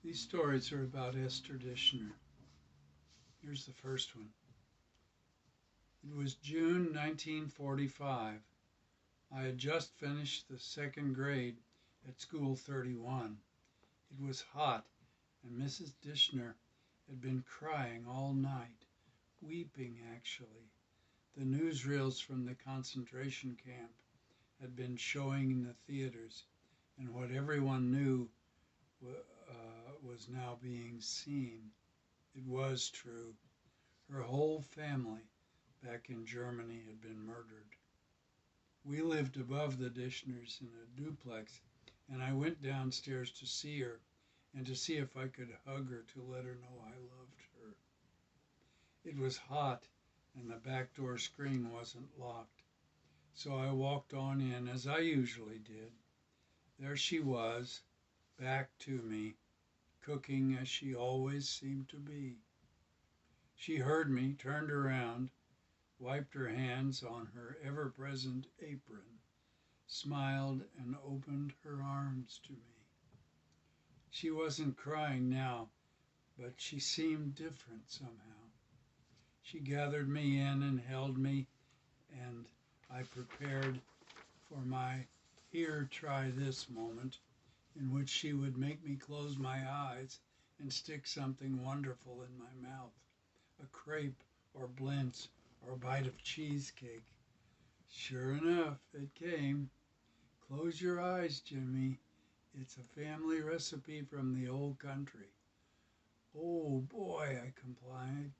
These stories are about Esther Dischner. Here's the first one. It was June 1945. I had just finished the second grade at School 31. It was hot, and Mrs. Dischner had been crying all night, weeping actually. The newsreels from the concentration camp had been showing in the theaters, and what everyone knew was now being seen. It was true. Her whole family back in Germany had been murdered. We lived above the Dischners in a duplex, and I went downstairs to see her and to see if I could hug her to let her know I loved her. It was hot, and the back door screen wasn't locked, so I walked on in as I usually did. There she was, back to me, cooking as she always seemed to be. She heard me, turned around, wiped her hands on her ever-present apron, smiled, and opened her arms to me. She wasn't crying now, but she seemed different somehow. She gathered me in and held me, and I prepared for my "here, try this" moment, in which she would make me close my eyes and stick something wonderful in my mouth, a crepe or blintz or a bite of cheesecake. Sure enough, it came. Close your eyes, Jimmy. It's a family recipe from the old country. Oh boy, I complied,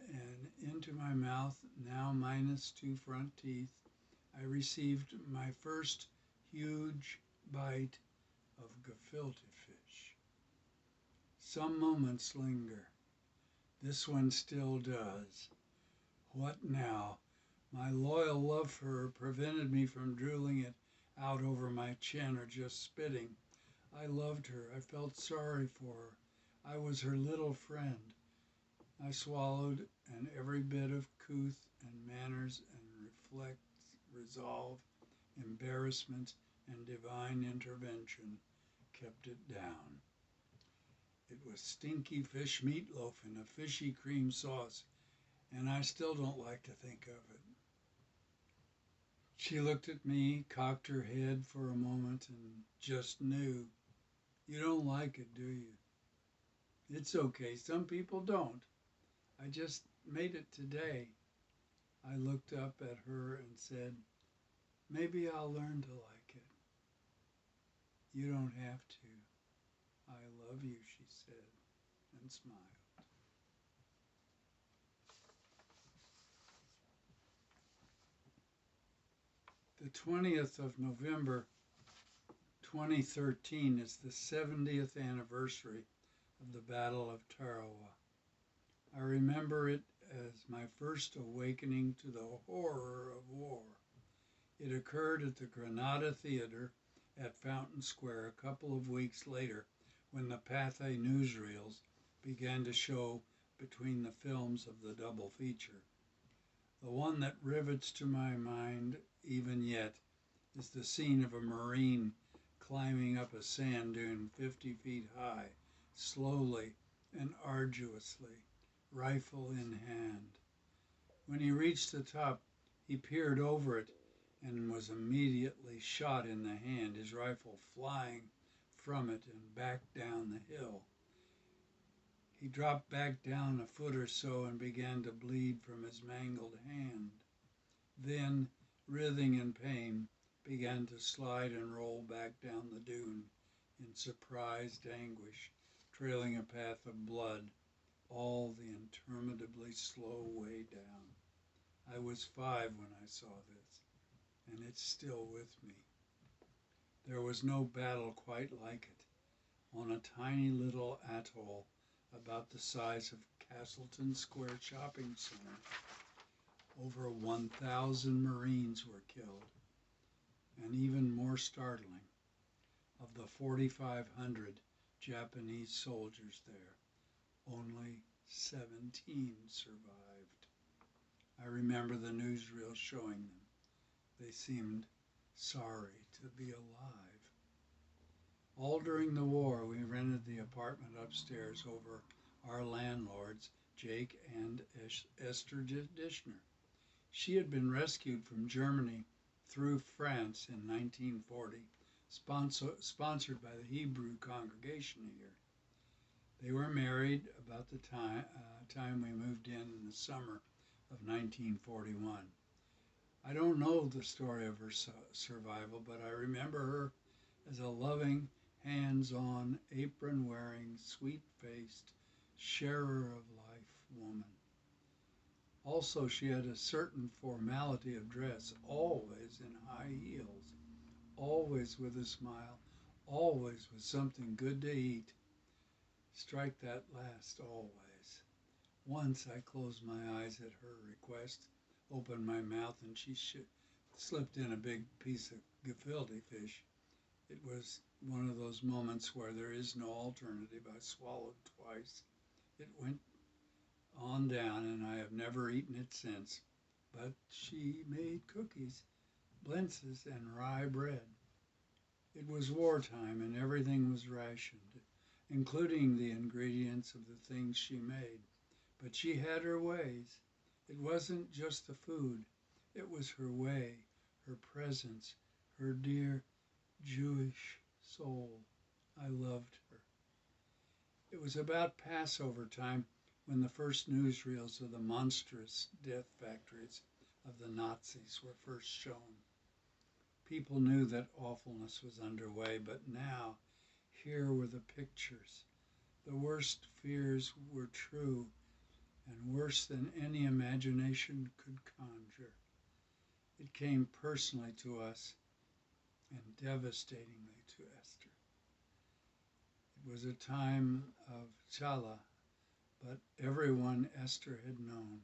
and into my mouth, now minus two front teeth, I received my first huge bite of gefilte fish. Some moments linger. This one still does. What now? My loyal love for her prevented me from drooling it out over my chin or just spitting. I loved her. I felt sorry for her. I was her little friend. I swallowed, and every bit of couth and manners and resolve, embarrassment, and divine intervention kept it down. It was stinky fish meatloaf in a fishy cream sauce, and I still don't like to think of it. She looked at me, cocked her head for a moment, and just knew. You don't like it, do you? It's okay. Some people don't. I just made it today. I looked up at her and said, maybe I'll learn to like it. You don't have to. I love you, she said, and smiled. The 20th of November, 2013 is the 70th anniversary of the Battle of Tarawa. I remember it as my first awakening to the horror of war. It occurred at the Granada Theater at Fountain Square a couple of weeks later, when the Pathé newsreels began to show between the films of the double feature. The one that rivets to my mind even yet is the scene of a Marine climbing up a sand dune 50 feet high, slowly and arduously, rifle in hand. When he reached the top, he peered over it and was immediately shot in the hand, his rifle flying from it and back down the hill. He dropped back down a foot or so and began to bleed from his mangled hand. Then, writhing in pain, began to slide and roll back down the dune in surprised anguish, trailing a path of blood all the interminably slow way down. I was 5 when I saw this, and it's still with me. There was no battle quite like it. On a tiny little atoll about the size of Castleton Square Shopping Center, over 1,000 Marines were killed, and even more startling, of the 4,500 Japanese soldiers there, only 17 survived. I remember the newsreel showing them. They seemed sorry to be alive. All during the war, we rented the apartment upstairs over our landlords, Jake and Esther Dischner. She had been rescued from Germany through France in 1940, sponsored by the Hebrew congregation here. They were married about the time we moved in the summer of 1941. I don't know the story of her survival, but I remember her as a loving, hands-on, apron-wearing, sweet-faced, sharer of life woman. Also, she had a certain formality of dress, always in high heels, always with a smile, always with something good to eat. Strike that last, always. Once I closed my eyes at her request, opened my mouth, and she slipped in a big piece of gefilte fish. It was one of those moments where there is no alternative. I swallowed twice. It went on down, and I have never eaten it since. But she made cookies, blintzes, and rye bread. It was wartime, and everything was rationed, including the ingredients of the things she made. But she had her ways. It wasn't just the food. It was her way, her presence, her dear Jewish soul. I loved her. It was about Passover time when the first newsreels of the monstrous death factories of the Nazis were first shown. People knew that awfulness was underway, but now, here were the pictures. The worst fears were true, and worse than any imagination could conjure. It came personally to us and devastatingly to Esther. It was a time of chala, but everyone Esther had known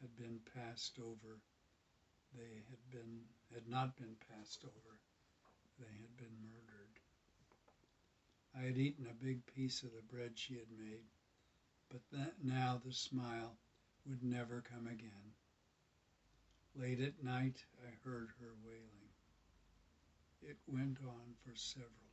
had been passed over. They had not been passed over. They had been murdered. I had eaten a big piece of the bread she had made, but now the smile would never come again. Late at night, I heard her wailing. It went on for several